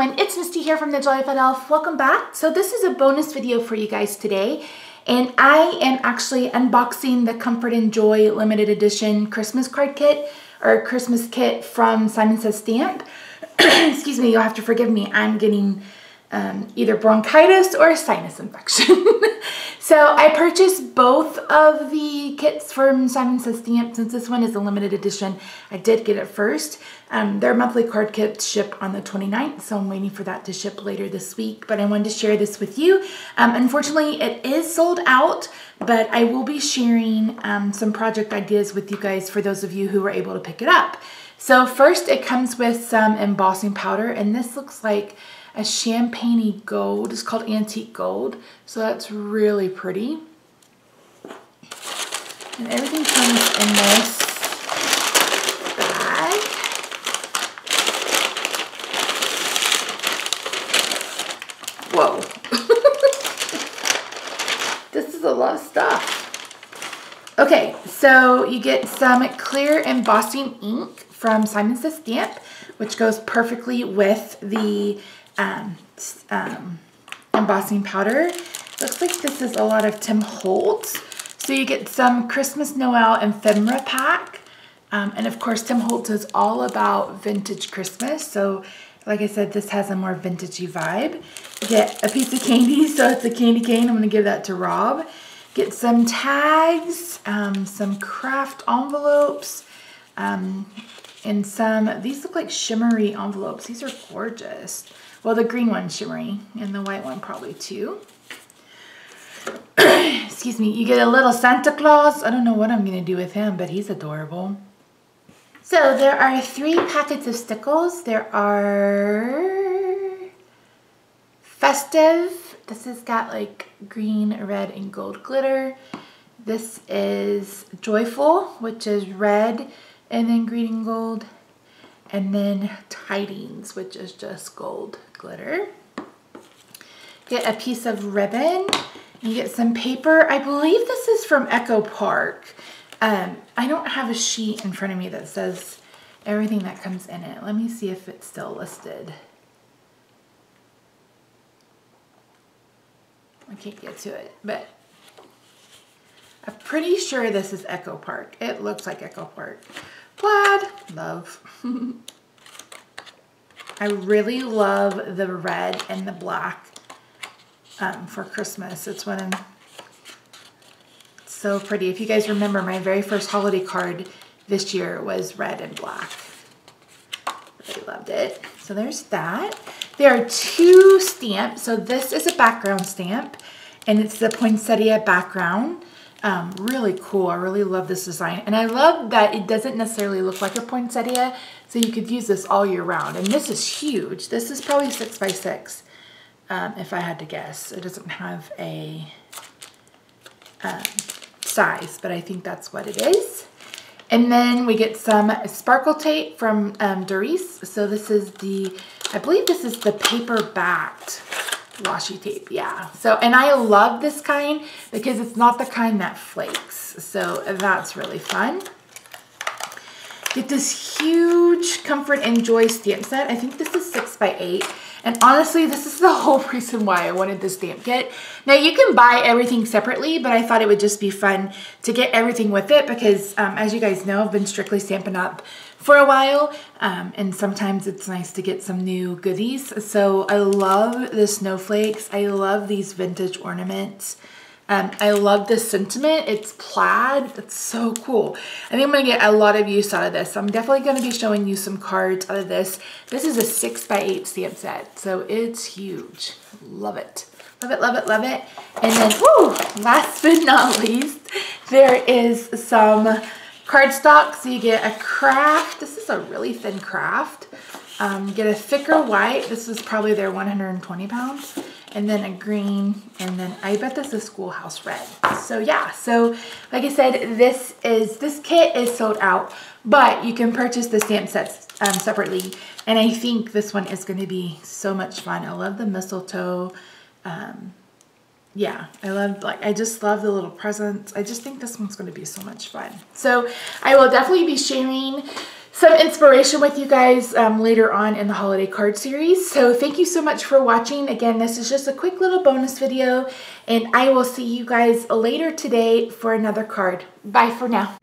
everyone, it's Misty here from TheJollyFatElf. Welcome back. So this is a bonus video for you guys today, and I am actually unboxing the Comfort and Joy limited edition Christmas card kit or Christmas kit from Simon Says Stamp. Excuse me, you'll have to forgive me. I'm getting either bronchitis or a sinus infection. So I purchased both of the kits from Simon Says Stamp. Since this one is a limited edition, I did get it first. Their monthly card kits ship on the 29th, so I'm waiting for that to ship later this week, but I wanted to share this with you. Unfortunately, it is sold out, but I will be sharing some project ideas with you guys for those of you who were able to pick it up. So first, it comes with some embossing powder, and this looks like a champagne-y gold. It's called antique gold, so that's really pretty. And everything comes in this bag. Whoa. This is a lot of stuff. Okay, so you get some clear embossing ink from Simon Says Stamp, which goes perfectly with the embossing powder. Looks like this is a lot of Tim Holtz. So you get some Christmas Noel ephemera pack. And of course, Tim Holtz is all about vintage Christmas. So like I said, this has a more vintagey vibe. You get a piece of candy, so it's a candy cane. I'm gonna give that to Rob. Get some tags, some craft envelopes, and these look like shimmery envelopes. These are gorgeous. Well, the green one's shimmery, and the white one probably too. Excuse me. You get a little Santa Claus. I don't know what I'm going to do with him, but he's adorable. So there are 3 packets of stickles. There are Festive. This has got like green, red, and gold glitter. This is Joyful, which is red and then green and gold. And then Tidings, which is just gold glitter. Get a piece of ribbon. You get some paper. I believe this is from Echo Park. I don't have a sheet in front of me that says everything that comes in it. Let me see if it's still listed. I can't get to it, but I'm pretty sure this is Echo Park. It looks like Echo Park. Plaid, love. I really love the red and the black for Christmas. It's so pretty. If you guys remember, my very first holiday card this year was red and black. Really loved it. So there's that. There are 2 stamps. So this is a background stamp, and it's the poinsettia background. Really cool. I really love this design. And I love that it doesn't necessarily look like a poinsettia, so you could use this all year round. And this is huge. This is probably 6 by 6, if I had to guess. It doesn't have a size, but I think that's what it is. And then we get some sparkle tape from Doris. So this is I believe this is the paper-backed washi tape, yeah. So, and I love this kind because it's not the kind that flakes. So that's really fun. Get this huge Comfort and Joy stamp set. I think this is 6 by 8. And honestly, this is the whole reason why I wanted this stamp kit. Now, you can buy everything separately, but I thought it would just be fun to get everything with it because, as you guys know, I've been strictly Stampin' Up! For a while, and sometimes it's nice to get some new goodies. So I love the snowflakes. I love these vintage ornaments. I love this sentiment. It's plaid. It's so cool. I think I'm going to get a lot of use out of this. I'm definitely going to be showing you some cards out of this. This is a 6 by 8 stamp set, so it's huge. Love it. Love it, love it, love it. And then, whoo, last but not least, there is some cardstock. So you get a craft. This is a really thin craft. Get a thicker white. This is probably their 120 pounds. And then a green, and then I bet this is Schoolhouse Red. So yeah, so like I said, this kit is sold out, but you can purchase the stamp sets separately. And I think this one is going to be so much fun. I love the mistletoe. Yeah, I just love the little presents. I just think this one's going to be so much fun. So I will definitely be sharing some inspiration with you guys later on in the holiday card series. So thank you so much for watching. Again, this is just a quick little bonus video, and I will see you guys later today for another card. Bye for now.